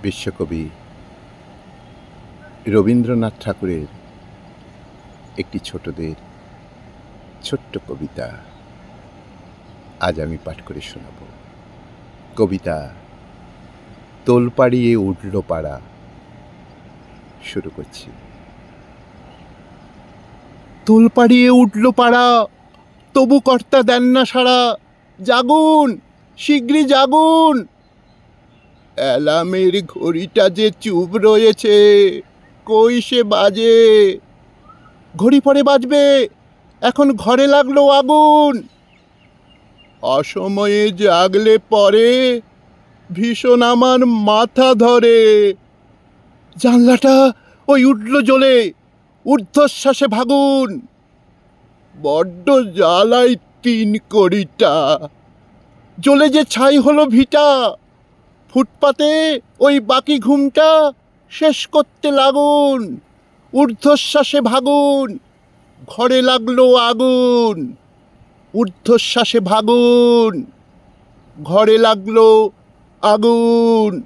বিশ্বকবি রবীন্দ্রনাথ ঠাকুরের একটি ছোটদের ছোট্ট কবিতা আজ আমি পাঠ করে শোনাব। কবিতা তোলপাড়িয়ে উঠল পাড়া। শুরু করছি। তোলপাড়িয়ে উঠল পাড়া, তবু কর্তা দেন না সাড়া। জাগুন, শীঘ্রই জাগুন। অ্যালার্মের ঘড়িটা যে চুপ রয়েছে, কই সে বাজে। ঘড়ি পরে বাজবে, এখন ঘরে লাগলো আগুন। অসময়ে জাগলে পরে ভীষণ আমার মাথা ধরে। জানলাটা ওই উঠল জ্বলে, ঊর্ধ্বশ্বাসে ভাগুন। বড্ড জ্বালাই তিন কড়িটা, জ্বলে যে ছাই হলো ভিটা। ফুটপাতে ওই বাকি ঘুমটা শেষ করতে লাগুন। ঊর্ধ্বশ্বাসে ভাগুন, ঘরে লাগলো আগুন। ঊর্ধ্বশ্বাসে ভাগুন, ঘরে লাগলো আগুন।